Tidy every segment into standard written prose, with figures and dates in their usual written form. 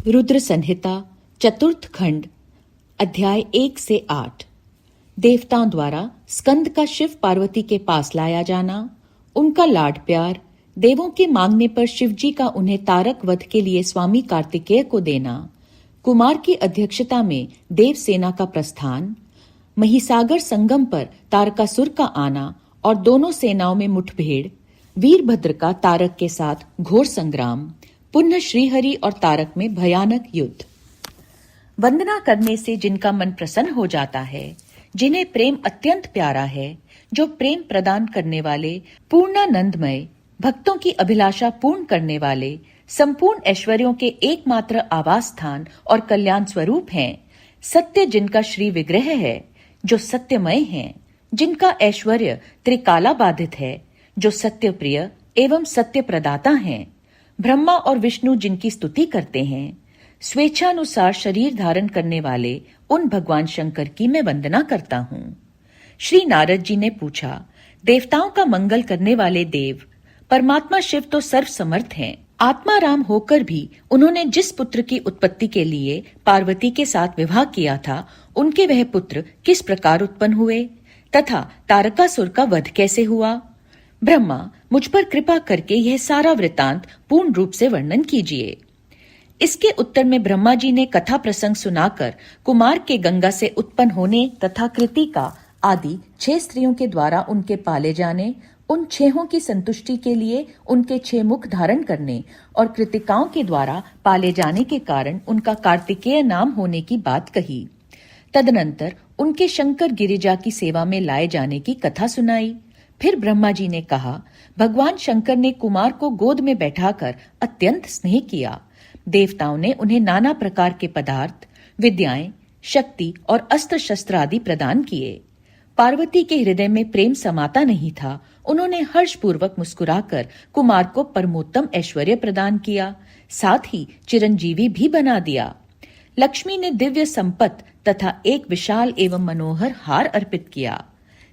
रुद्र संहिता चतुर्थ खंड अध्याय 1 से 8। देवताओं द्वारा स्कंद का शिव पार्वती के पास लाया जाना, उनका लाड प्यार, देवों के मांगने पर शिवजी का उन्हें तारक वध के लिए स्वामी कार्तिकेय को देना, कुमार की अध्यक्षता में देव सेना का प्रस्थान, महिसागर संगम पर तारकासुर का आना और दोनों सेनाओं में मुठभेड़, वीरभद्र का तारक के साथ घोर संग्राम, पुनः श्रीहरि और तारक में भयानक युद्ध। वंदना करने से जिनका मन प्रसन्न हो जाता है, जिन्हें प्रेम अत्यंत प्यारा है, जो प्रेम प्रदान करने वाले, पूर्णानंदमय, भक्तों की अभिलाषा पूर्ण करने वाले, संपूर्ण ऐश्वर्यों के एकमात्र आवास स्थान और कल्याण स्वरूप हैं, सत्य जिनका श्री विग्रह है, जो सत्यमय हैं, जिनका ऐश्वर्य त्रिकाला बाधित है, जो सत्य प्रिय एवं सत्य प्रदाता हैं, ब्रह्मा और विष्णु जिनकी स्तुति करते हैं, स्वेच्छानुसार शरीर धारण करने वाले उन भगवान शंकर की मैं वंदना करता हूँ। श्री नारद जी ने पूछा, देवताओं का मंगल करने वाले देव, परमात्मा शिव तो सर्वसमर्थ हैं। आत्मा राम होकर भी उन्होंने जिस पुत्र की उत्पत्ति के लिए पार्वती के साथ विवाह किया था, उनके वह पुत्र किस प्रकार उत्पन्न हुए तथा तारकासुर का वध कैसे हुआ? ब्रह्मा, मुझ पर कृपा करके यह सारा वृतांत पूर्ण रूप से वर्णन कीजिए। इसके उत्तर में ब्रह्मा जी ने कथा प्रसंग सुनाकर कुमार के गंगा से उत्पन्न होने तथा कृतिका आदि 6 स्त्रियों के द्वारा उनके पाले जाने, उन 6 की संतुष्टि के लिए उनके 6 मुख धारण करने और कृतिकाओं के द्वारा पाले जाने के कारण उनका कार्तिकेय नाम होने की बात कही। तदनंतर उनके शंकर गिरिजा की सेवा में लाए जाने की कथा सुनाई। फिर ब्रह्मा जी ने कहा, भगवान शंकर ने कुमार को गोद में बैठाकर अत्यंत स्नेह किया। देवताओं ने उन्हें नाना प्रकार के पदार्थ, विद्याएं, शक्ति और अस्त्र शस्त्र आदि प्रदान किए। पार्वती के हृदय में प्रेम समाता नहीं था। उन्होंने हर्षपूर्वक मुस्कुराकर कुमार को परमोत्तम ऐश्वर्य प्रदान किया, साथ ही चिरंजीवी भी बना दिया। लक्ष्मी ने दिव्य संपत्त तथा एक विशाल एवं मनोहर हार अर्पित किया।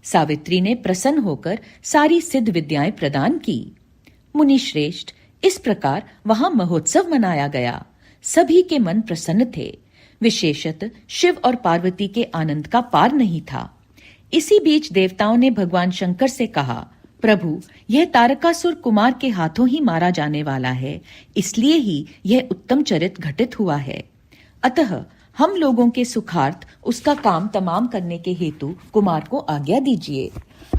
सावित्री ने प्रसन्न होकर सारी सिद्ध विद्याएं प्रदान की। मुनि श्रेष्ठ, इस प्रकार वहां महोत्सव मनाया गया। सभी के मन प्रसन्न थे। विशेषतः शिव और पार्वती के आनंद का पार नहीं था। इसी बीच देवताओं ने भगवान शंकर से कहा, प्रभु, यह तारकासुर कुमार के हाथों ही मारा जाने वाला है, इसलिए ही यह उत्तम चरित घटित हुआ है। अतः हम लोगों के सुखार्थ उसका काम तमाम करने के हेतु कुमार को आज्ञा दीजिए।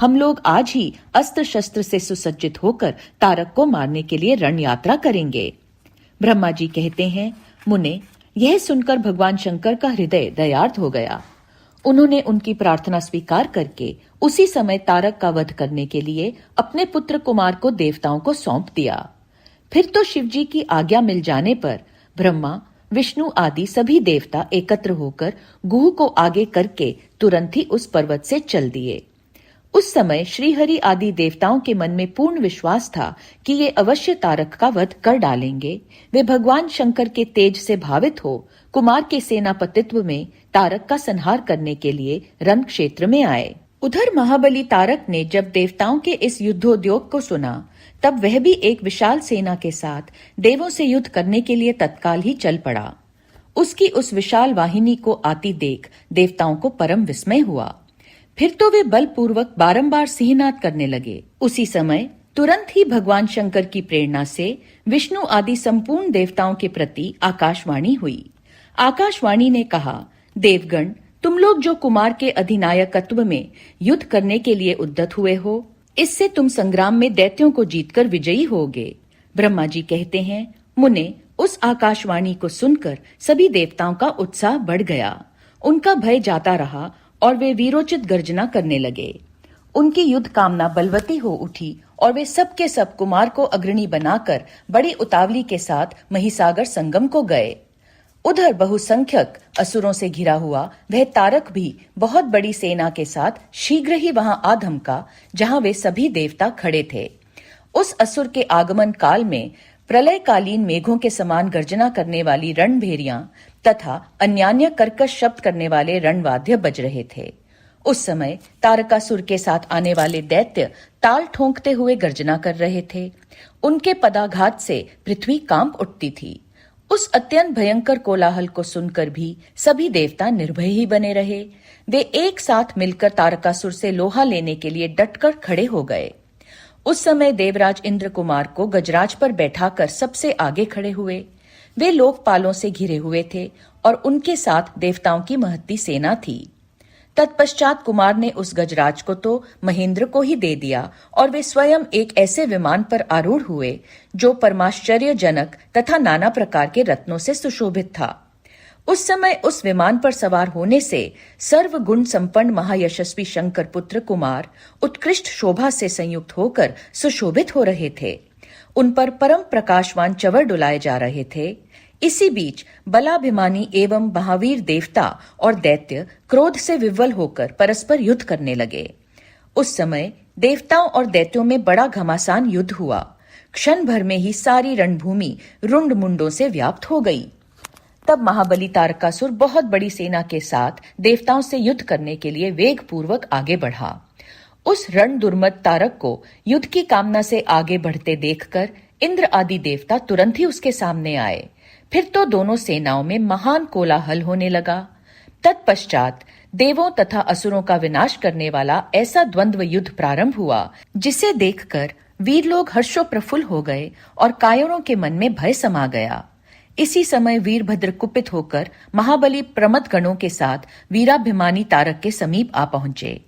हम लोग आज ही अस्त्र शस्त्र से सुसज्जित होकर तारक को मारने के लिए रण यात्रा करेंगे। ब्रह्मा जी कहते हैं, मुने, यह सुनकर भगवान शंकर का हृदय दयार्द हो गया। उन्होंने उनकी प्रार्थना स्वीकार करके उसी समय तारक का वध करने के लिए अपने पुत्र कुमार को देवताओं को सौंप दिया। फिर तो शिवजी की आज्ञा मिल जाने पर ब्रह्मा, विष्णु आदि सभी देवता एकत्र होकर गुह को आगे करके तुरंत ही उस पर्वत से चल दिए। उस समय श्रीहरि आदि देवताओं के मन में पूर्ण विश्वास था कि ये अवश्य तारक का वध कर डालेंगे। वे भगवान शंकर के तेज से भावित हो कुमार के सेनापतित्व में तारक का संहार करने के लिए रण क्षेत्र में आए। उधर महाबली तारक ने जब देवताओं के इस युद्धोद्योग को सुना, तब वह भी एक विशाल सेना के साथ देवों से युद्ध करने के लिए तत्काल ही चल पड़ा। उसकी उस विशाल वाहिनी को आती देख देवताओं को परम विस्मय हुआ। फिर तो वे बलपूर्वक बारंबार सिंहनाद करने लगे। उसी समय तुरंत ही भगवान शंकर की प्रेरणा से विष्णु आदि संपूर्ण देवताओं के प्रति आकाशवाणी हुई। आकाशवाणी ने कहा, देवगण, तुम लोग जो कुमार के अधिनायकत्व में युद्ध करने के लिए उद्यत हुए हो, इससे तुम संग्राम में दैत्यों को जीतकर विजयी होगे। ब्रह्मा जी कहते हैं, मुने, उस आकाशवाणी को सुनकर सभी देवताओं का उत्साह बढ़ गया। उनका भय जाता रहा और वे वीरोचित गर्जना करने लगे। उनकी युद्ध कामना बलवती हो उठी और वे सब के सब कुमार को अग्रणी बनाकर बड़ी उतावली के साथ महिसागर संगम को गए। उधर बहुसंख्यक असुरों से घिरा हुआ वह तारक भी बहुत बड़ी सेना के साथ शीघ्र ही वहां आ धमका, जहां वे सभी देवता खड़े थे। उस असुर के आगमन काल में प्रलयकालीन मेघों के समान गर्जना करने वाली रणभेरियां तथा अन्यान्य कर्कश शब्द करने वाले रणवाद्य बज रहे थे। उस समय तारकासुर के साथ आने वाले दैत्य ताल ठोंकते हुए गर्जना कर रहे थे। उनके पदाघात से पृथ्वी कांप उठती थी। उस अत्यंत भयंकर कोलाहल को सुनकर भी सभी देवता निर्भय ही बने रहे। वे एक साथ मिलकर तारकासुर से लोहा लेने के लिए डटकर खड़े हो गए। उस समय देवराज इंद्र कुमार को गजराज पर बैठाकर सबसे आगे खड़े हुए। वे लोकपालों से घिरे हुए थे और उनके साथ देवताओं की महत्ती सेना थी। तत्पश्चात कुमार ने उस गजराज को तो महेंद्र को ही दे दिया और वे स्वयं एक ऐसे विमान पर आरूढ़ हुए जो परमाश्चर्यजनक तथा नाना प्रकार के रत्नों से सुशोभित था। उस समय उस विमान पर सवार होने से सर्व गुण संपन्न महायशस्वी शंकर पुत्र कुमार उत्कृष्ट शोभा से संयुक्त होकर सुशोभित हो रहे थे। उन पर परम प्रकाशवान चवर डुलाए जा रहे थे। इसी बीच बलाभिमानी एवं महावीर देवता और दैत्य क्रोध से विह्वल होकर परस्पर युद्ध करने लगे। उस समय देवताओं और दैत्यों में बड़ा घमासान युद्ध हुआ। क्षण भर में ही सारी रणभूमि रुंड मुंडों से व्याप्त हो गई। तब महाबली तारकासुर बहुत बड़ी सेना के साथ देवताओं से युद्ध करने के लिए वेग पूर्वक आगे बढ़ा। उस रण दुर्मद तारक को युद्ध की कामना से आगे बढ़ते देखकर इंद्र आदि देवता तुरंत ही उसके सामने आए। फिर तो दोनों सेनाओं में महान कोलाहल होने लगा। तत्पश्चात देवों तथा असुरों का विनाश करने वाला ऐसा द्वंद्व युद्ध प्रारंभ हुआ जिसे देखकर वीर लोग हर्षो प्रफुल्ल हो गए और कायरों के मन में भय समा गया। इसी समय वीरभद्र कुपित होकर महाबली प्रमथ गणों के साथ वीराभिमानी तारक के समीप आ पहुंचे।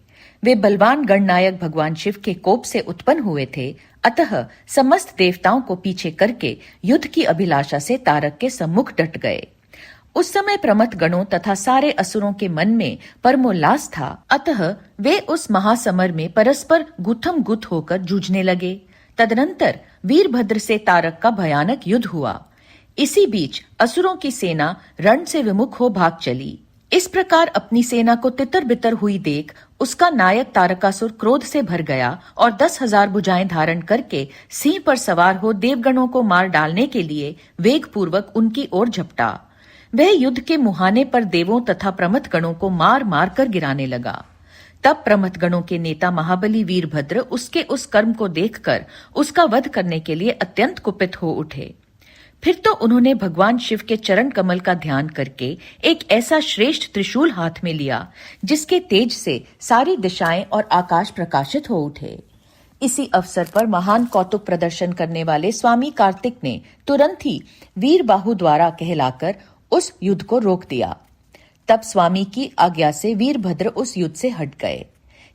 वे बलवान गणनायक भगवान शिव के कोप से उत्पन्न हुए थे, अतः समस्त देवताओं को पीछे करके युद्ध की अभिलाषा से तारक के सम्मुख डट गए। उस समय प्रमथ गणों तथा सारे असुरों के मन में परमोल्लास था, अतः वे उस महासमर में परस्पर गुथम गुथ होकर जूझने लगे। तदनंतर वीरभद्र से तारक का भयानक युद्ध हुआ। इसी बीच असुरों की सेना रण से विमुख हो भाग चली। इस प्रकार अपनी सेना को तितर बितर हुई देख उसका नायक तारकासुर क्रोध से भर गया और 10,000 भुजाएं धारण करके सिंह पर सवार हो देवगणों को मार डालने के लिए वेग पूर्वक उनकी ओर झपटा। वह युद्ध के मुहाने पर देवों तथा प्रमथ गणों को मार मार कर गिराने लगा। तब प्रमथ गणों के नेता महाबली वीरभद्र उसके उस कर्म को देखकर उसका वध करने के लिए अत्यंत कुपित हो उठे। फिर तो उन्होंने भगवान शिव के चरण कमल का ध्यान करके एक ऐसा श्रेष्ठ त्रिशूल हाथ में लिया जिसके तेज से सारी दिशाएं और आकाश प्रकाशित हो उठे। इसी अवसर पर महान कौतुक प्रदर्शन करने वाले स्वामी कार्तिक ने तुरंत ही वीर बाहु द्वारा कहलाकर उस युद्ध को रोक दिया। तब स्वामी की आज्ञा से वीरभद्र उस युद्ध से हट गए।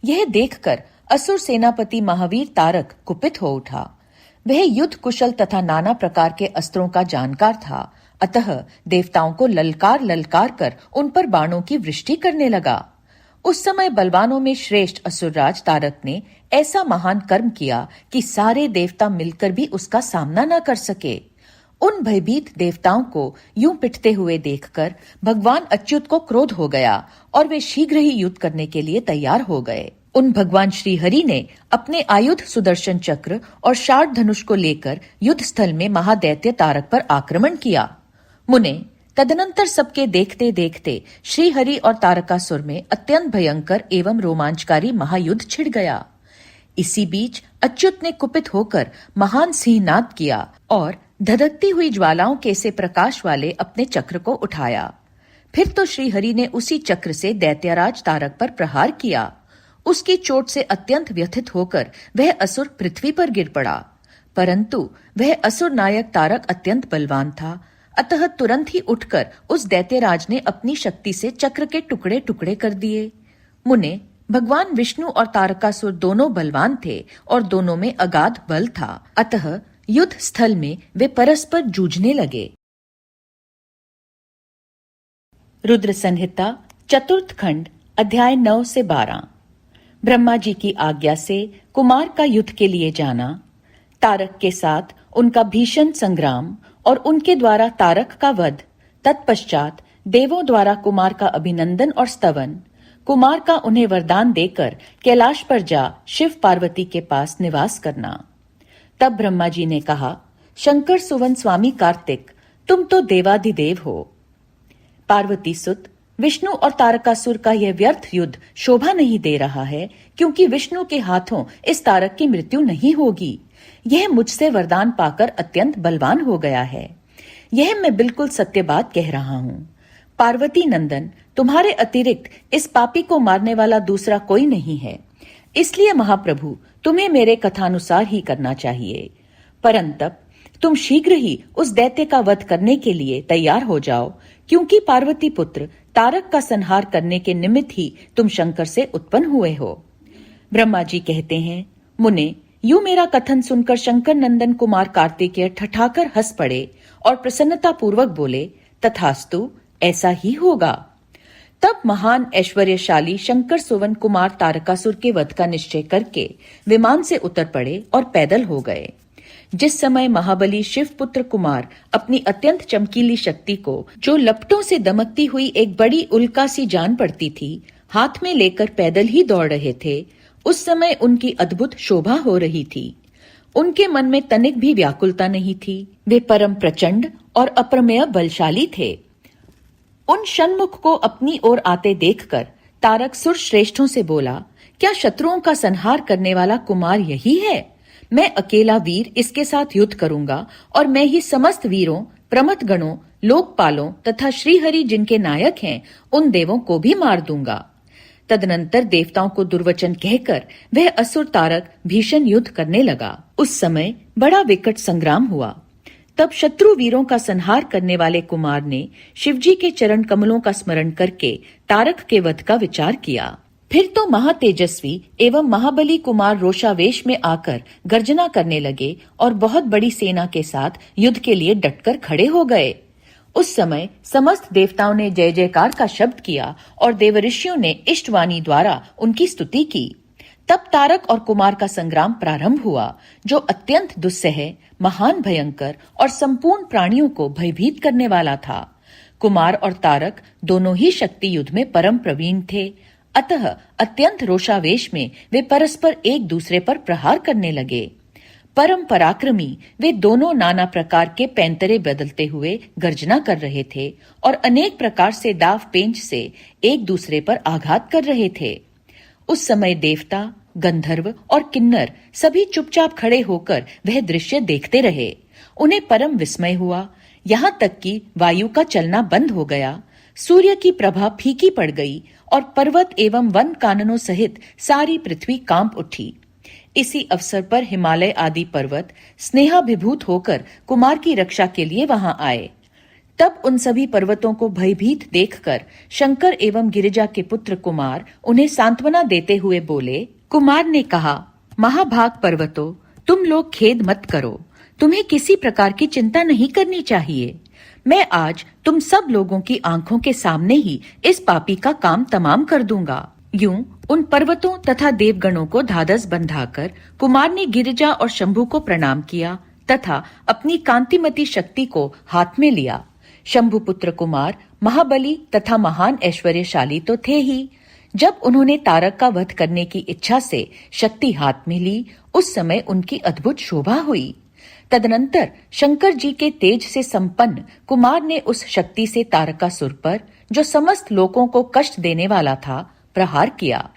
यह देखकर असुर सेनापति महावीर तारक कुपित हो उठा। वह युद्ध कुशल तथा नाना प्रकार के अस्त्रों का जानकार था, अतः देवताओं को ललकार ललकार कर उन पर बाणों की वृष्टि करने लगा। उस समय बलवानों में श्रेष्ठ असुरराज तारक ने ऐसा महान कर्म किया कि सारे देवता मिलकर भी उसका सामना न कर सके। उन भयभीत देवताओं को यूं पिटते हुए देखकर भगवान अच्युत को क्रोध हो गया और वे शीघ्र ही युद्ध करने के लिए तैयार हो गए। उन भगवान श्री हरि ने अपने आयुध सुदर्शन चक्र और शार्द धनुष को लेकर युद्ध स्थल में महादैत्य तारक पर आक्रमण किया। मुने, तदनंतर सबके देखते देखते श्री हरि और तारकासुर में अत्यंत भयंकर एवं रोमांचकारी महायुद्ध छिड़ गया। इसी बीच अच्युत ने कुपित होकर महान सिंहनाद किया और धधकती हुई ज्वालाओं के से प्रकाश वाले अपने चक्र को उठाया। फिर तो श्री हरि ने उसी चक्र से दैत्यराज तारक पर प्रहार किया। उसकी चोट से अत्यंत व्यथित होकर वह असुर पृथ्वी पर गिर पड़ा, परंतु वह असुर नायक तारक अत्यंत बलवान था, अतः तुरंत ही उठकर उस दैत्यराज ने अपनी शक्ति से चक्र के टुकड़े टुकड़े कर दिए। मुने, भगवान विष्णु और तारकासुर दोनों बलवान थे और दोनों में अगाध बल था, अतः युद्ध स्थल में वे परस्पर जूझने लगे। रुद्र संहिता चतुर्थ खंड अध्याय 9 से 12। ब्रह्मा जी की आज्ञा से कुमार का युद्ध के लिए जाना, तारक के साथ उनका भीषण संग्राम और उनके द्वारा तारक का वध, तत्पश्चात देवों द्वारा कुमार का अभिनंदन और स्तवन, कुमार का उन्हें वरदान देकर कैलाश पर जा शिव पार्वती के पास निवास करना। तब ब्रह्मा जी ने कहा, शंकर सुवन स्वामी कार्तिक, तुम तो देवाधिदेव हो। पार्वती सुत, विष्णु और तारकासुर का यह व्यर्थ युद्ध शोभा नहीं दे रहा है, क्योंकि विष्णु के हाथों इस तारक की मृत्यु नहीं होगी। यह मुझसे वरदान पाकर अत्यंत बलवान हो गया है। यह मैं बिल्कुल सत्य बात कह रहा हूँ। पार्वती नंदन, तुम्हारे अतिरिक्त इस पापी को मारने वाला दूसरा कोई नहीं है। इसलिए महाप्रभु, तुम्हें मेरे कथानुसार ही करना चाहिए। परंतप तुम शीघ्र ही उस दैत्य का वध करने के लिए तैयार हो जाओ, क्योंकि पार्वती पुत्र तारक का संहार करने के निमित्त ही तुम शंकर से उत्पन्न हुए हो। ब्रह्मा जी कहते हैं, मुने, यूं मेरा कथन सुनकर शंकर नंदन कुमार कार्तिकेय ठठाकर हंस पड़े और प्रसन्नता पूर्वक बोले, तथास्तु, ऐसा ही होगा। तब महान ऐश्वर्यशाली शंकर सुवन कुमार तारकासुर के वध का निश्चय करके विमान से उतर पड़े और पैदल हो गए। जिस समय महाबली शिवपुत्र कुमार अपनी अत्यंत चमकीली शक्ति को, जो लपटों से दमकती हुई एक बड़ी उल्का सी जान पड़ती थी, हाथ में लेकर पैदल ही दौड़ रहे थे, उस समय उनकी अद्भुत शोभा हो रही थी। उनके मन में तनिक भी व्याकुलता नहीं थी। वे परम प्रचंड और अप्रमेय बलशाली थे। उन षण्मुख को अपनी ओर आते देखकर तारक सुर श्रेष्ठों से बोला, क्या शत्रुओं का संहार करने वाला कुमार यही है? मैं अकेला वीर इसके साथ युद्ध करूंगा और मैं ही समस्त वीरों, प्रमथ गणों, लोकपालों तथा श्रीहरि जिनके नायक हैं, उन देवों को भी मार दूंगा। तदनंतर देवताओं को दुर्वचन कहकर वह असुर तारक भीषण युद्ध करने लगा। उस समय बड़ा विकट संग्राम हुआ। तब शत्रु वीरों का संहार करने वाले कुमार ने शिवजी के चरण कमलों का स्मरण करके तारक के वध का विचार किया। फिर तो महातेजस्वी एवं महाबली कुमार रोषावेश में आकर गर्जना करने लगे और बहुत बड़ी सेना के साथ युद्ध के लिए डटकर खड़े हो गए। उस समय समस्त देवताओं ने जय जयकार का शब्द किया और देवऋषियों ने इष्टवाणी द्वारा उनकी स्तुति की। तब तारक और कुमार का संग्राम प्रारंभ हुआ, जो अत्यंत दुस्सह, महान, भयंकर और संपूर्ण प्राणियों को भयभीत करने वाला था। कुमार और तारक दोनों ही शक्ति युद्ध में परम प्रवीण थे, अतः अत्यंत रोषावेश में वे परस्पर एक दूसरे पर प्रहार करने लगे। परम पराक्रमी वे दोनों नाना प्रकार के पैंतरे बदलते हुए गर्जना कर रहे थे और अनेक प्रकार से दाव पेंच से एक दूसरे पर आघात कर रहे थे। उस समय देवता, गंधर्व और किन्नर सभी चुपचाप खड़े होकर वह दृश्य देखते रहे। उन्हें परम विस्मय हुआ, यहाँ तक कि वायु का चलना बंद हो गया, सूर्य की प्रभा फीकी पड़ गई और पर्वत एवं वन काननों सहित सारी पृथ्वी कांप उठी। इसी अवसर पर हिमालय आदि पर्वत स्नेहाभिभूत होकर कुमार की रक्षा के लिए वहां आए। तब उन सभी पर्वतों को भयभीत देखकर शंकर एवं गिरिजा के पुत्र कुमार उन्हें सांत्वना देते हुए बोले। कुमार ने कहा, महाभाग पर्वतों, तुम लोग खेद मत करो, तुम्हें किसी प्रकार की चिंता नहीं करनी चाहिए। मैं आज तुम सब लोगों की आंखों के सामने ही इस पापी का काम तमाम कर दूंगा। यूं उन पर्वतों तथा देवगणों को ढाढ़स बंधाकर कुमार ने गिरिजा और शंभु को प्रणाम किया तथा अपनी कांतिमती शक्ति को हाथ में लिया। शंभु पुत्र कुमार महाबली तथा महान ऐश्वर्यशाली तो थे ही। जब उन्होंने तारक का वध करने की इच्छा से शक्ति हाथ में ली, उस समय उनकी अद्भुत शोभा हुई। तदनंतर शंकर जी के तेज से संपन्न कुमार ने उस शक्ति से तारकासुर पर, जो समस्त लोगों को कष्ट देने वाला था, प्रहार किया।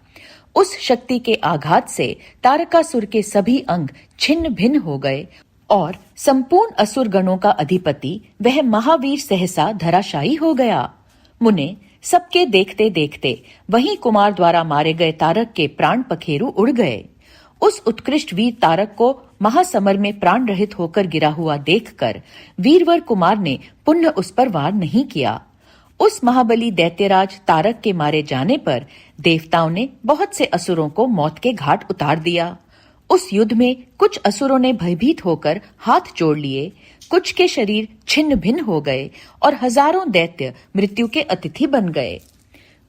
उस शक्ति के आघात से तारकासुर के सभी अंग छिन्न भिन्न हो गए और संपूर्ण असुर गणों का अधिपति वह महावीर सहसा धराशायी हो गया। मुने, सबके देखते देखते वहीं कुमार द्वारा मारे गए तारक के प्राण पखेरु उड़ गए। उस उत्कृष्ट वीर तारक को महासमर में प्राण रहित होकर गिरा हुआ देखकर वीरवर कुमार ने पुनः उस पर वार नहीं किया। उस महाबली दैत्यराज तारक के मारे जाने पर देवताओं ने बहुत से असुरों को मौत के घाट उतार दिया। उस युद्ध में कुछ असुरों ने भयभीत होकर हाथ जोड़ लिए, कुछ के शरीर छिन्न भिन्न हो गए और हजारों दैत्य मृत्यु के अतिथि बन गए।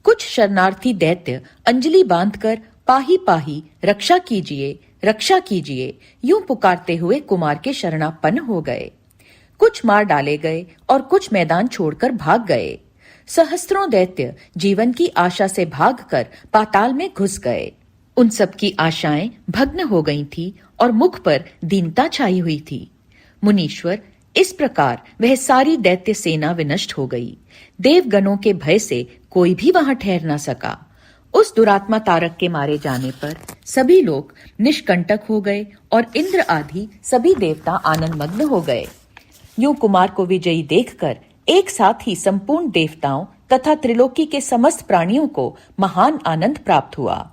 कुछ शरणार्थी दैत्य अंजलि बांधकर पाही पाही रक्षा कीजिए यूं पुकारते हुए कुमार के शरणापन्न हो गए। कुछ मार डाले गए और कुछ मैदान छोड़कर भाग गए। सहस्त्रों दैत्य जीवन की आशा से भागकर पाताल में घुस गए। उन सब की आशाएं भग्न हो गई थी और मुख पर दीनता छाई हुई थी। मुनीश्वर, इस प्रकार वह सारी दैत्य सेना विनष्ट हो गई। देवगणों के भय से कोई भी वहां ठहर न सका। उस दुरात्मा तारक के मारे जाने पर सभी लोग निष्कंटक हो गए और इंद्र आदि सभी देवता आनंद मग्न हो गए। यूं कुमार को विजयी देखकर एक साथ ही संपूर्ण देवताओं तथा त्रिलोकी के समस्त प्राणियों को महान आनंद प्राप्त हुआ।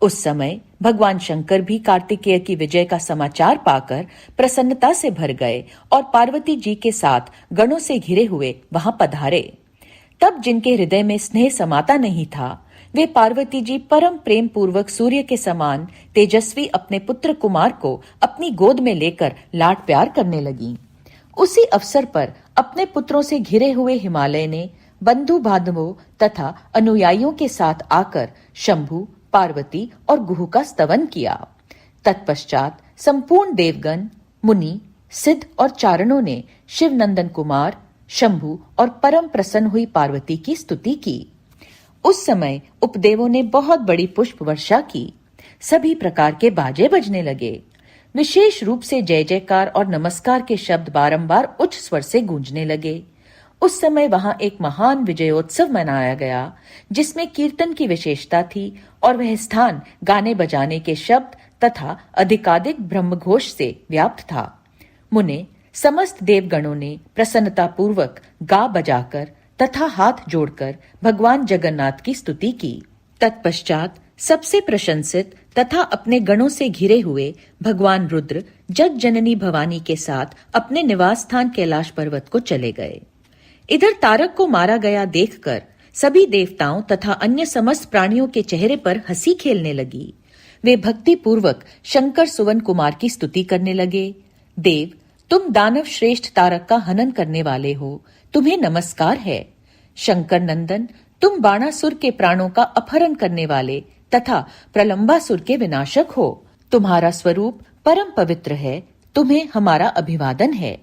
उस समय भगवान शंकर भी कार्तिकेय की विजय का समाचार पाकर प्रसन्नता से भर गए और पार्वती जी के साथ गणों से घिरे हुए वहां पधारे। तब जिनके हृदय में स्नेह समाता नहीं था, वे पार्वती जी परम प्रेम पूर्वक सूर्य के समान तेजस्वी अपने पुत्र कुमार को अपनी गोद में लेकर लाड प्यार करने लगी। उसी अवसर पर अपने पुत्रों से घिरे हुए हिमालय ने बंधु बांधवों तथा अनुयायियों के साथ आकर शंभु, पार्वती और गुहु का स्तवन किया। तत्पश्चात संपूर्ण देवगण, मुनि, सिद्ध और चारणों ने शिव नंदन कुमार, शंभु और परम प्रसन्न हुई पार्वती की स्तुति की। उस समय उपदेवों ने बहुत बड़ी पुष्प वर्षा की। सभी प्रकार के बाजे बजने लगे। विशेष रूप से जय जयकार और नमस्कार के शब्द बारंबार उच्च स्वर से गूंजने लगे। उस समय वहां एक महान विजयोत्सव मनाया गया, जिसमें कीर्तन की विशेषता थी और वह स्थान गाने बजाने के शब्द तथा अधिकाधिक ब्रह्मघोष से व्याप्त था। मुने समस्त देवगणों ने प्रसन्नता पूर्वक गा बजाकर तथा हाथ जोड़कर भगवान जगन्नाथ की स्तुति की। तत्पश्चात सबसे प्रशंसित तथा अपने गणों से घिरे हुए भगवान रुद्र जग जननी भवानी के साथ अपने निवास स्थान कैलाश पर्वत को चले गए। इधर तारक को मारा गया देखकर सभी देवताओं तथा अन्य समस्त प्राणियों के चेहरे पर हंसी खेलने लगी। वे भक्ति पूर्वक शंकर सुवन कुमार की स्तुति करने लगे। देव, तुम दानव श्रेष्ठ तारक का हनन करने वाले हो, तुम्हें नमस्कार है। शंकर नंदन, तुम बाणासुर के प्राणों का अपहरण करने वाले तथा प्रलंबासुर के विनाशक हो। तुम्हारा स्वरूप परम पवित्र है, तुम्हें हमारा अभिवादन है।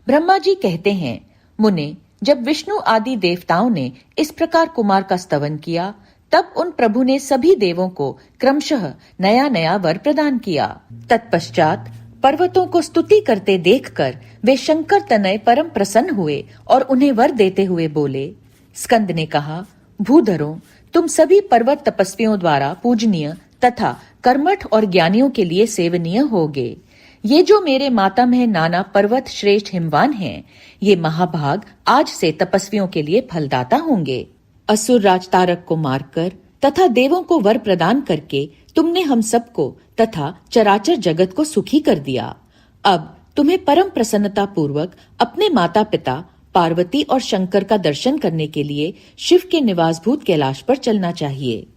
ब्रह्मा जी कहते हैं, मुने, जब विष्णु आदि देवताओं ने इस प्रकार कुमार का स्तवन किया, तब उन प्रभु ने सभी देवों को क्रमशः नया नया वर प्रदान किया। तत्पश्चात पर्वतों को स्तुति करते देखकर वे शंकर तनय परम प्रसन्न हुए और उन्हें वर देते हुए बोले। स्कंद ने कहा, भूधरों, तुम सभी पर्वत तपस्वियों द्वारा पूजनीय तथा कर्मठ और ज्ञानियों के लिए सेवनीय होगे। ये जो मेरे मातामह नाना पर्वत श्रेष्ठ हिमवान हैं, ये महाभाग आज से तपस्वियों के लिए फलदाता होंगे। असुर राज तारक को मारकर तथा देवों को वर प्रदान करके तुमने हम सबको तथा चराचर जगत को सुखी कर दिया। अब तुम्हें परम प्रसन्नता पूर्वक अपने माता पिता पार्वती और शंकर का दर्शन करने के लिए शिव के निवासभूत कैलाश पर चलना चाहिए।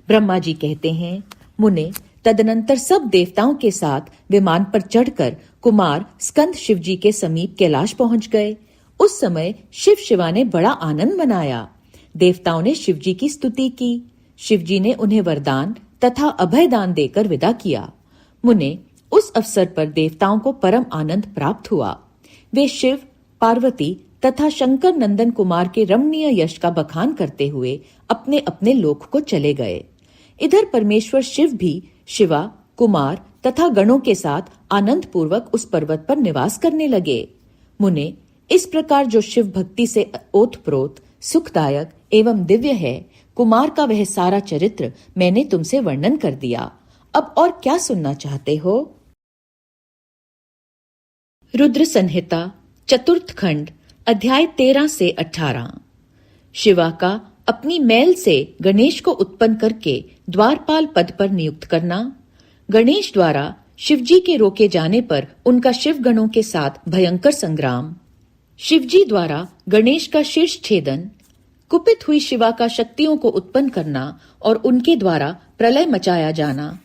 ब्रह्मा जी कहते हैं, मुने, तदनंतर सब देवताओं के साथ विमान पर चढ़कर कुमार स्कंद शिव जी के समीप कैलाश पहुंच गए। उस समय शिव शिवा ने बड़ा आनंद मनाया। देवताओं ने शिव जी की स्तुति की। शिव जी ने उन्हें वरदान तथा अभय दान देकर विदा किया। मुने, उस अवसर पर देवताओं को परम आनंद प्राप्त हुआ। वे शिव, पार्वती तथा शंकर नंदन कुमार के रमणीय यश का बखान करते हुए अपने अपने लोक को चले गए। इधर परमेश्वर शिव भी शिवा, कुमार तथा गणों के साथ आनंद पूर्वक उस पर्वत पर निवास करने लगे। मुने, इस प्रकार जो शिव भक्ति से ओतप्रोत, सुखदायक एवं दिव्य है, कुमार का वह सारा चरित्र मैंने तुमसे वर्णन कर दिया। अब और क्या सुनना चाहते हो? रुद्र संहिता चतुर्थ खंड अध्याय 13 से 18। शिवा का अपनी मैल से गणेश को उत्पन्न करके द्वारपाल पद पर नियुक्त करना। गणेश द्वारा शिवजी के रोके जाने पर उनका शिव गणों के साथ भयंकर संग्राम। शिवजी द्वारा गणेश का शीर्ष छेदन। कुपित हुई शिवा का शक्तियों को उत्पन्न करना और उनके द्वारा प्रलय मचाया जाना।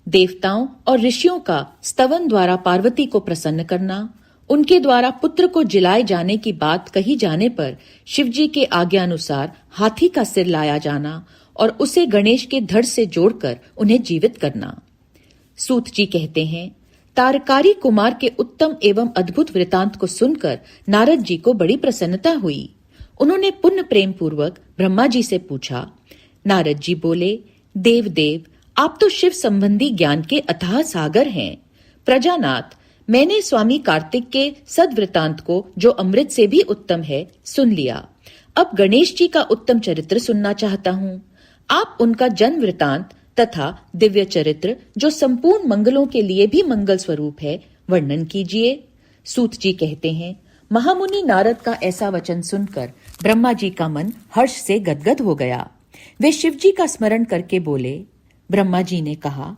देवताओं और ऋषियों का स्तवन द्वारा पार्वती को प्रसन्न करना। उनके द्वारा पुत्र को जिलाए जाने की बात कही जाने पर शिवजी के आज्ञानुसार हाथी का सिर लाया जाना और उसे गणेश के धड़ से जोड़कर उन्हें जीवित करना। सूत जी कहते हैं, तारकारी कुमार के उत्तम एवं अद्भुत वृतांत को सुनकर नारद जी को बड़ी प्रसन्नता हुई। उन्होंने पुण्य प्रेम पूर्वक ब्रह्मा जी से पूछा। नारद जी बोले, देव देव, आप तो शिव संबंधी ज्ञान के अथाह सागर हैं। प्रजानाथ, मैंने स्वामी कार्तिक के सदवृतांत को, जो अमृत से भी उत्तम है, सुन लिया। अब गणेश जी का उत्तम चरित्र सुनना चाहता हूँ। आप उनका जन्म वृतांत तथा दिव्य चरित्र, जो संपूर्ण मंगलों के लिए भी मंगल स्वरूप है, वर्णन कीजिए। सूत जी कहते हैं, महामुनि नारद का ऐसा वचन सुनकर ब्रह्मा जी का मन हर्ष से गदगद हो गया। वे शिव जी का स्मरण करके बोले। ब्रह्मा जी ने कहा,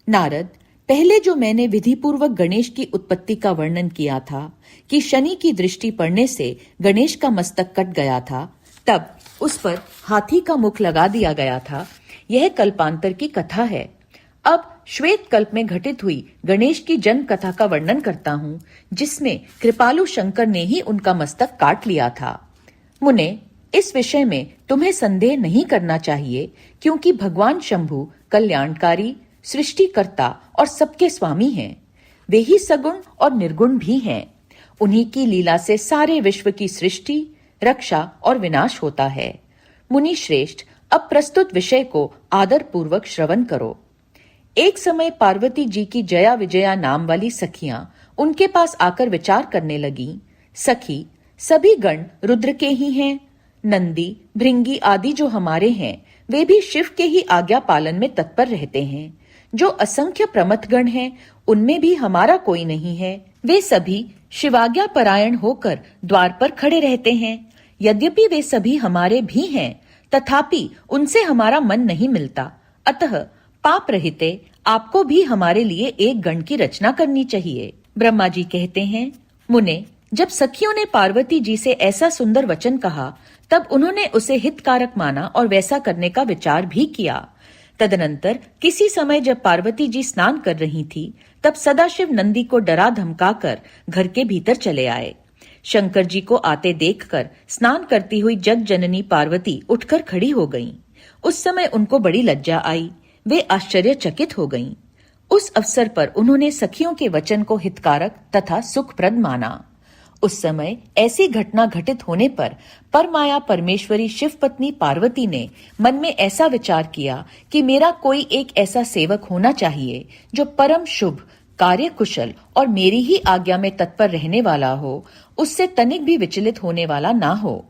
नारद, पहले जो मैंने विधि पूर्वक गणेश की उत्पत्ति का वर्णन किया था कि शनि की दृष्टि पड़ने से गणेश का मस्तक कट गया था, तब उस पर हाथी का मुख लगा दिया गया था, यह कल्पांतर की कथा है। अब श्वेत कल्प में घटित हुई गणेश की जन्म कथा का वर्णन करता हूँ, जिसमें कृपालु शंकर ने ही उनका मस्तक काट लिया था। मुने, इस विषय में तुम्हें संदेह नहीं करना चाहिए, क्योंकि भगवान शंभु कल्याणकारी, सृष्टिकर्ता और सबके स्वामी हैं। वे ही सगुण और निर्गुण भी हैं। उन्हीं की लीला से सारे विश्व की सृष्टि, रक्षा और विनाश होता है। मुनि श्रेष्ठ, अब प्रस्तुत विषय को आदर पूर्वक श्रवण करो। एक समय पार्वती जी की जया विजया नाम वाली सखियां उनके पास आकर विचार करने लगीं। सखी, सभी गण रुद्र के ही हैं। नंदी, भृंगी आदि जो हमारे हैं, वे भी शिव के ही आज्ञा पालन में तत्पर रहते हैं। जो असंख्य प्रमथ गण हैं, उनमें भी हमारा कोई नहीं है। वे सभी शिवाज्ञा परायण होकर द्वार पर खड़े रहते हैं। यद्यपि वे सभी हमारे भी हैं, तथापि उनसे हमारा मन नहीं मिलता। अतः पाप रहिते आपको भी हमारे लिए एक गण की रचना करनी चाहिए। ब्रह्मा जी कहते हैं, मुने, जब सखियों ने पार्वती जी से ऐसा सुंदर वचन कहा, तब उन्होंने उसे हितकारक माना और वैसा करने का विचार भी किया। तदनंतर किसी समय जब पार्वती जी स्नान कर रही थी, तब सदाशिव नंदी को डरा धमकाकर घर के भीतर चले आए। शंकर जी को आते देखकर स्नान करती हुई जग जननी पार्वती उठकर खड़ी हो गईं। उस समय उनको बड़ी लज्जा आई। वे आश्चर्यचकित हो गईं। उस अवसर पर उन्होंने सखियों के वचन को हितकारक तथा सुखप्रद माना। उस समय ऐसी घटना घटित होने पर परमाया परमेश्वरी शिव पत्नी पार्वती ने मन में ऐसा विचार किया कि मेरा कोई एक ऐसा सेवक होना चाहिए जो परम शुभ, कार्य कुशल और मेरी ही आज्ञा में तत्पर रहने वाला हो, उससे तनिक भी विचलित होने वाला ना हो।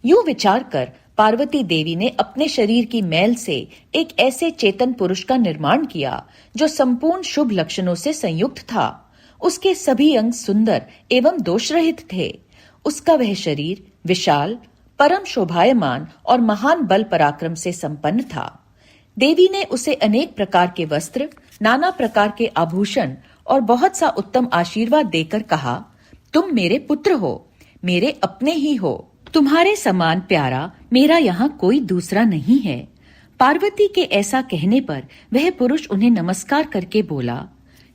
यूं विचार कर पार्वती देवी ने अपने शरीर की मैल से एक ऐसे चेतन पुरुष का निर्माण किया जो संपूर्ण शुभ लक्षणों से संयुक्त था। उसके सभी अंग सुंदर एवं दोषरहित थे। उसका वह शरीर विशाल, परम शोभायमान और महान बल पराक्रम से संपन्न था। देवी ने उसे अनेक प्रकार के वस्त्र, नाना प्रकार के आभूषण और बहुत सा उत्तम आशीर्वाद देकर कहा, तुम मेरे पुत्र हो, मेरे अपने ही हो। तुम्हारे समान प्यारा मेरा यहाँ कोई दूसरा नहीं है। पार्वती के ऐसा कहने पर वह पुरुष उन्हें नमस्कार करके बोला।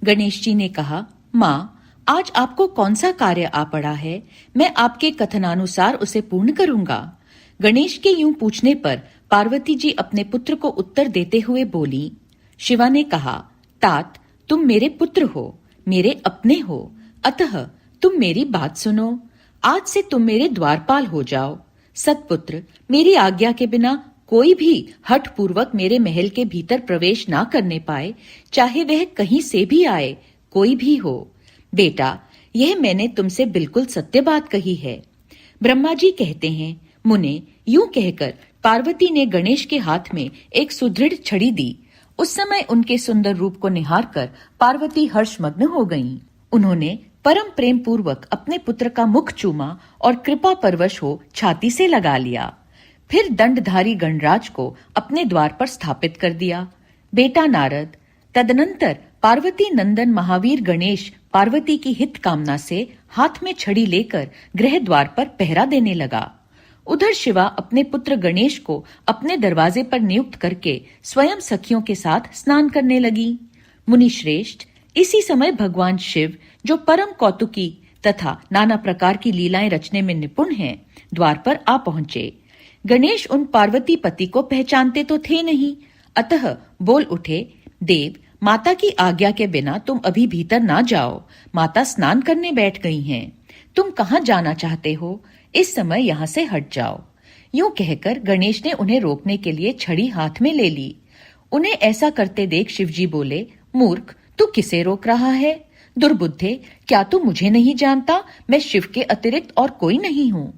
गणेश जी ने कहा, माँ, आज आपको कौन सा कार्य आ पड़ा है? मैं आपके कथनानुसार उसे पूर्ण करूंगा। गणेश के यूं पूछने पर पार्वती जी अपने पुत्र को उत्तर देते हुए बोली। शिवा ने कहा, तात, तुम मेरे पुत्र हो, मेरे अपने हो, अतः तुम मेरी बात सुनो। आज से तुम मेरे द्वारपाल हो जाओ। सतपुत्र, मेरी आज्ञा के बिना कोई भी हठ पूर्वक मेरे महल के भीतर प्रवेश ना करने पाए, चाहे वह कहीं से भी आए, कोई भी हो। बेटा, यह मैंने तुमसे बिल्कुल सत्य बात कही है। ब्रह्मा जी कहते हैं, मुने, यूं कहकर पार्वती ने गणेश के हाथ में एक सुदृढ़ छड़ी दी। उस समय उनके सुंदर रूप को निहार कर पार्वती हर्षमग्न हो गईं। उन्होंने परम प्रेम पूर्वक अपने पुत्र का मुख चूमा और कृपा परवश हो छाती से लगा लिया। फिर दंडधारी गणराज को अपने द्वार पर स्थापित कर दिया। बेटा नारद, तदनंतर पार्वती नंदन महावीर गणेश पार्वती की हित कामना से हाथ में छड़ी लेकर गृह द्वार पर पहरा देने लगा। उधर शिवा अपने पुत्र गणेश को अपने दरवाजे पर नियुक्त करके स्वयं सखियों के साथ स्नान करने लगी। मुनि श्रेष्ठ, इसी समय भगवान शिव, जो परम कौतुकी तथा नाना प्रकार की लीलाएं रचने में निपुण हैं, द्वार पर आ पहुंचे। गणेश उन पार्वती पति को पहचानते तो थे नहीं, अतः बोल उठे, देव, माता की आज्ञा के बिना तुम अभी भीतर ना जाओ। माता स्नान करने बैठ गई हैं। तुम कहाँ जाना चाहते हो? इस समय यहाँ से हट जाओ। यूं कहकर गणेश ने उन्हें रोकने के लिए छड़ी हाथ में ले ली। उन्हें ऐसा करते देख शिवजी बोले, मूर्ख, तू किसे रोक रहा है? दुर्बुद्धे, क्या तू मुझे नहीं जानता? मैं शिव के अतिरिक्त और कोई नहीं हूँ।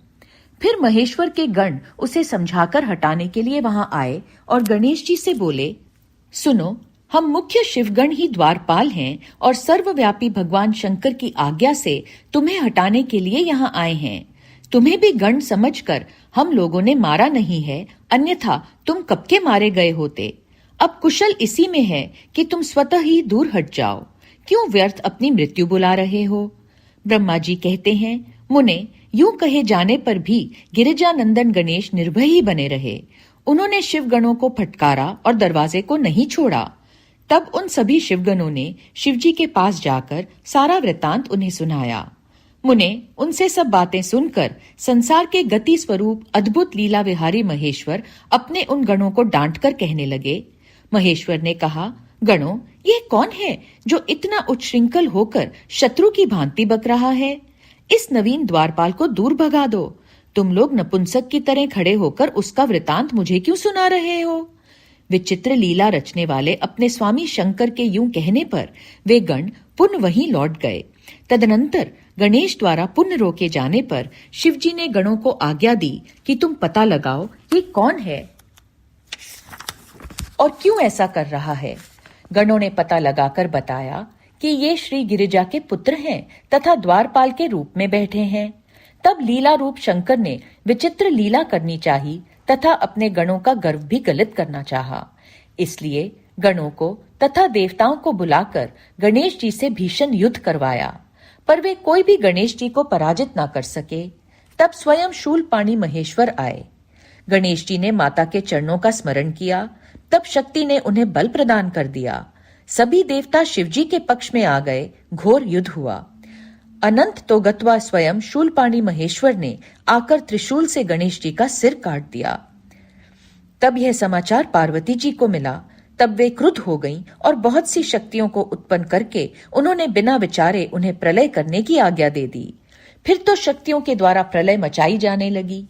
फिर महेश्वर के गण उसे समझाकर हटाने के लिए वहां आए और गणेश जी से बोले, सुनो, हम मुख्य शिवगण ही द्वारपाल हैं और सर्वव्यापी भगवान शंकर की आज्ञा से तुम्हें हटाने के लिए यहाँ आए हैं। तुम्हें भी गण समझकर हम लोगों ने मारा नहीं है, अन्यथा तुम कब के मारे गए होते। अब कुशल इसी में है कि तुम स्वतः ही दूर हट जाओ। क्यों व्यर्थ अपनी मृत्यु बुला रहे हो? ब्रह्मा जी कहते हैं, मुने, यूं कहे जाने पर भी गिरिजानंदन गणेश निर्भय ही बने रहे। उन्होंने शिवगणों को फटकारा और दरवाजे को नहीं छोड़ा। तब उन सभी शिवगणों ने शिवजी के पास जाकर सारा वृतांत उन्हें सुनाया। मुने, उनसे सब बातें सुनकर संसार के गति स्वरूप अद्भुत लीला विहारी महेश्वर अपने उन गणों को डांटकर कहने लगे। महेश्वर ने कहा, गणों, ये कौन है जो इतना उच्छृंखल होकर शत्रु की भांति बक रहा है? इस नवीन द्वारपाल को दूर भगा दो। तुम लोग नपुंसक की तरह खड़े होकर उसका वृतांत मुझे क्यों सुना रहे हो? विचित्र लीला रचने वाले अपने स्वामी शंकर के यूं कहने पर वे गण पुनः वहीं लौट गए। तदनंतर गणेश द्वारा पुनः रोके जाने पर शिवजी ने गणों को आज्ञा दी कि तुम पता लगाओ ये कौन है और क्यों ऐसा कर रहा है। गणों ने पता लगाकर बताया कि ये श्री गिरिजा के पुत्र हैं तथा द्वारपाल के रूप में बैठे हैं। तब लीला रूप शंकर ने विचित्र लीला करनी चाहिए तथा अपने गणों का गर्व भी गलित करना चाहा। इसलिए गणों को तथा देवताओं को बुलाकर गणेश जी से भीषण युद्ध करवाया, पर वे कोई भी गणेश जी को पराजित न कर सके। तब स्वयं शूलपाणी महेश्वर आए। गणेश जी ने माता के चरणों का स्मरण किया। तब शक्ति ने उन्हें बल प्रदान कर दिया। सभी देवता शिवजी के पक्ष में आ गए। घोर युद्ध हुआ। अनंत तो गत्वा स्वयं शूलपाणी महेश्वर ने आकर त्रिशूल से गणेश जी का सिर काट दिया। तब यह समाचार पार्वती जी को मिला। तब वे क्रुद्ध हो गईं और बहुत सी शक्तियों को उत्पन्न करके उन्होंने बिना विचारे उन्हें प्रलय करने की आज्ञा दे दी। फिर तो शक्तियों के द्वारा प्रलय मचाई जाने लगी।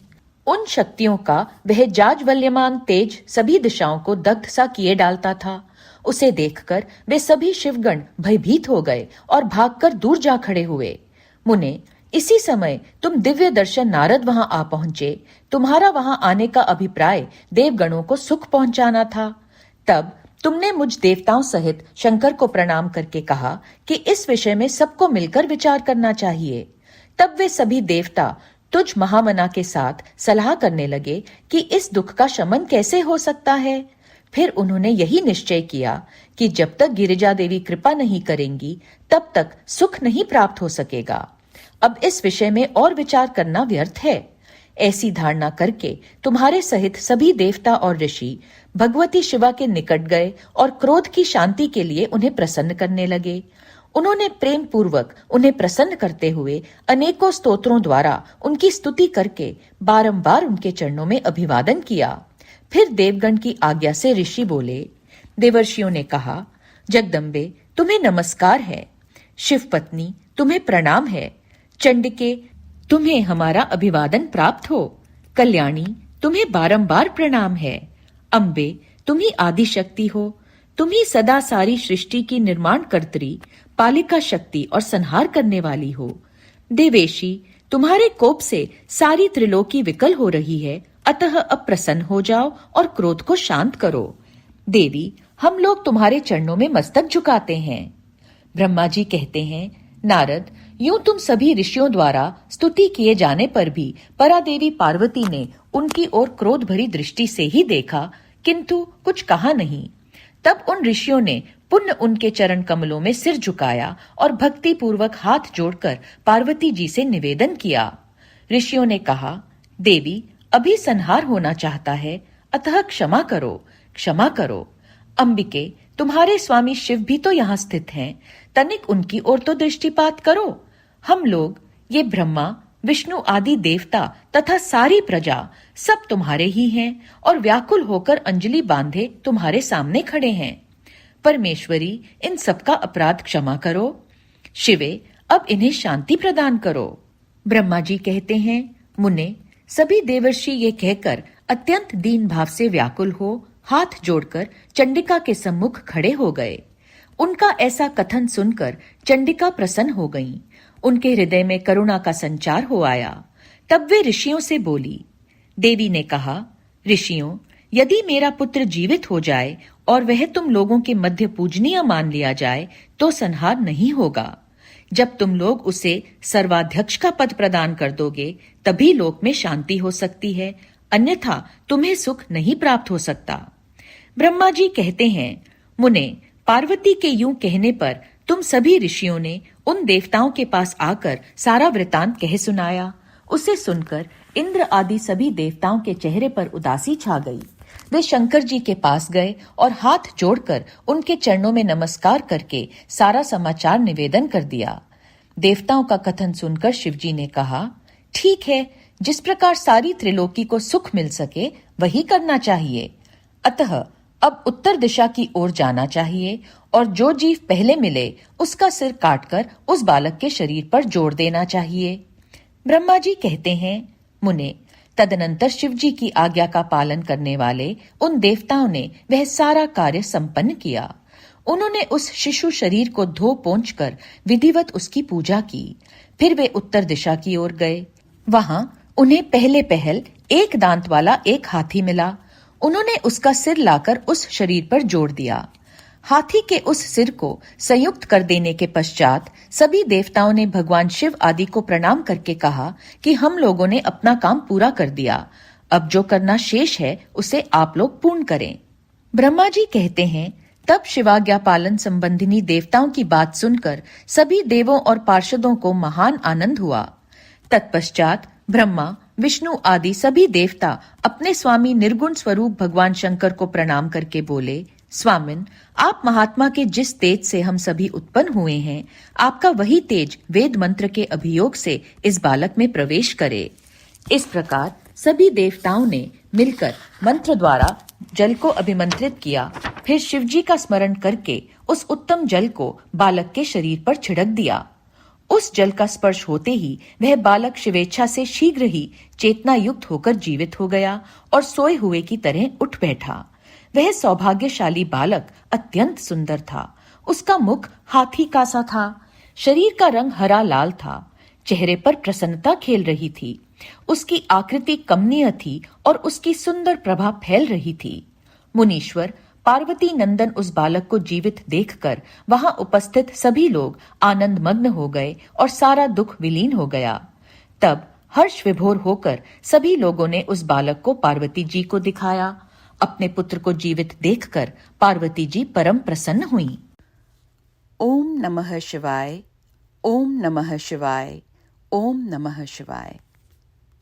उन शक्तियों का वह जाज्वल्यमान तेज सभी दिशाओं को दग्ध सा किए डालता था। उसे देखकर वे सभी शिवगण भयभीत हो गए और भागकर दूर जा खड़े हुए। मुने, इसी समय तुम दिव्य दर्शन नारद वहां आ पहुंचे। तुम्हारा वहां आने का अभिप्राय देवगणों को सुख पहुंचाना था। तब तुमने मुझ देवताओं सहित शंकर को प्रणाम करके कहा कि इस विषय में सबको मिलकर विचार करना चाहिए। तब वे सभी देवता तुझ महामना के साथ सलाह करने लगे कि इस दुख का शमन कैसे हो सकता है। फिर उन्होंने यही निश्चय किया कि जब तक गिरिजा देवी कृपा नहीं करेंगी तब तक सुख नहीं प्राप्त हो सकेगा। अब इस विषय में और विचार करना व्यर्थ है। ऐसी धारणा करके तुम्हारे सहित सभी देवता और ऋषि भगवती शिवा के निकट गए और क्रोध की शांति के लिए उन्हें प्रसन्न करने लगे। उन्होंने प्रेम पूर्वक उन्हें प्रसन्न करते हुए अनेकों स्तोत्रों द्वारा उनकी स्तुति करके बारंबार उनके चरणों में अभिवादन किया। फिर देवगण की आज्ञा से ऋषि बोले। देवर्षियों ने कहा, जगदम्बे, तुम्हें नमस्कार है। शिव पत्नी, तुम्हें प्रणाम है। चंडिके, तुम्हें हमारा अभिवादन प्राप्त हो। कल्याणी, तुम्हें बारंबार प्रणाम है। अम्बे, तुम ही आदि शक्ति हो। तुम ही सदा सारी सृष्टि की निर्माण कर्त्री, पालिका शक्ति और संहार करने वाली हो। देवेशी, तुम्हारे कोप से सारी त्रिलोकी विकल हो रही है, अतः अब प्रसन्न हो जाओ और क्रोध को शांत करो। देवी, हम लोग तुम्हारे चरणों में मस्तक झुकाते हैं। ब्रह्मा जी कहते हैं, नारद, यूं तुम सभी ऋषियों द्वारा स्तुति किए जाने पर भी परादेवी पार्वती ने उनकी ओर क्रोध भरी दृष्टि से ही देखा, किंतु कुछ कहा नहीं। तब उन ऋषियों ने पुनः उनके चरण कमलों में सिर झुकाया और भक्ति पूर्वक हाथ जोड़कर पार्वती जी से निवेदन किया। ऋषियों ने कहा, देवी, अभी संहार होना चाहता है, अतः क्षमा करो, क्षमा करो। अंबिके, तुम्हारे स्वामी शिव भी तो यहाँ स्थित हैं, तनिक उनकी ओर तो दृष्टिपात करो। हम लोग, ये ब्रह्मा, विष्णु आदि देवता तथा सारी प्रजा सब तुम्हारे ही हैं और व्याकुल होकर अंजलि बांधे तुम्हारे सामने खड़े हैं। परमेश्वरी, इन सबका अपराध क्षमा करो। शिवे, अब इन्हें शांति प्रदान करो। ब्रह्मा जी कहते हैं, मुने, सभी देवर्षि ये कहकर अत्यंत दीन भाव से व्याकुल हो हाथ जोड़कर चंडिका के सम्मुख खड़े हो गए। उनका ऐसा कथन सुनकर चंडिका प्रसन्न हो गईं। उनके हृदय में करुणा का संचार हो आया। तब वे ऋषियों से बोली। देवी ने कहा, ऋषियों, यदि मेरा पुत्र जीवित हो जाए और वह तुम लोगों के मध्य पूजनीय मान लिया जाए तो संहार नहीं होगा। जब तुम लोग उसे सर्वाध्यक्ष का पद प्रदान कर दोगे तभी लोक में शांति हो सकती है, अन्यथा तुम्हें सुख नहीं प्राप्त हो सकता। ब्रह्मा जी कहते हैं, मुने, पार्वती के यूं कहने पर तुम सभी ऋषियों ने उन देवताओं के पास आकर सारा वृतांत कह सुनाया। उसे सुनकर इंद्र आदि सभी देवताओं के चेहरे पर उदासी छा गई। वे शंकर जी के पास गए और हाथ जोड़कर उनके चरणों में नमस्कार करके सारा समाचार निवेदन कर दिया। देवताओं का कथन सुनकर शिवजी ने कहा, ठीक है, जिस प्रकार सारी त्रिलोकी को सुख मिल सके वही करना चाहिए। अतः अब उत्तर दिशा की ओर जाना चाहिए और जो जीव पहले मिले उसका सिर काटकर उस बालक के शरीर पर जोड़ देना चाहिए। ब्रह्मा जी कहते हैं, मुने, तदनंतर शिवजी की आज्ञा का पालन करने वाले उन देवताओं ने वह सारा कार्य संपन्न किया। उन्होंने उस शिशु शरीर को धो पोंछ कर विधिवत उसकी पूजा की। फिर वे उत्तर दिशा की ओर गए। वहां उन्हें पहले पहल एक दांत वाला एक हाथी मिला। उन्होंने उसका सिर लाकर उस शरीर पर जोड़ दिया। हाथी के उस सिर को संयुक्त कर देने के पश्चात सभी देवताओं ने भगवान शिव आदि को प्रणाम करके कहा कि हम लोगों ने अपना काम पूरा कर दिया, अब जो करना शेष है उसे आप लोग पूर्ण करें। ब्रह्मा जी कहते हैं, तब शिवाज्ञा पालन संबंधिनी देवताओं की बात सुनकर सभी देवों और पार्षदों को महान आनंद हुआ। तत्पश्चात ब्रह्मा, विष्णु आदि सभी देवता अपने स्वामी निर्गुण स्वरूप भगवान शंकर को प्रणाम करके बोले, स्वामिन, आप महात्मा के जिस तेज से हम सभी उत्पन्न हुए हैं, आपका वही तेज वेद मंत्र के अभियोग से इस बालक में प्रवेश करे। इस प्रकार सभी देवताओं ने मिलकर मंत्र द्वारा जल को अभिमंत्रित किया। फिर शिवजी का स्मरण करके उस उत्तम जल को बालक के शरीर पर छिड़क दिया। उस जल का स्पर्श होते ही वह बालक शिवेच्छा से शीघ्र ही चेतना युक्त होकर जीवित हो गया और सोए हुए की तरह उठ बैठा। वह सौभाग्यशाली बालक अत्यंत सुंदर था। उसका मुख हाथी का सा था, शरीर का रंग हरा लाल था, चेहरे पर प्रसन्नता खेल रही थी। उसकी आकृति कमनीय थी और उसकी सुंदर प्रभा फैल रही थी। मुनीश्वर पार्वती नंदन उस बालक को जीवित देखकर वहां उपस्थित सभी लोग आनंद मग्न हो गए और सारा दुख विलीन हो गया। तब हर्ष विभोर होकर सभी लोगों ने उस बालक को पार्वती जी को दिखाया। अपने पुत्र को जीवित देखकर पार्वती जी परम प्रसन्न हुई। ओम नमः शिवाय, ओम नमः शिवाय, ओम नमः शिवाय।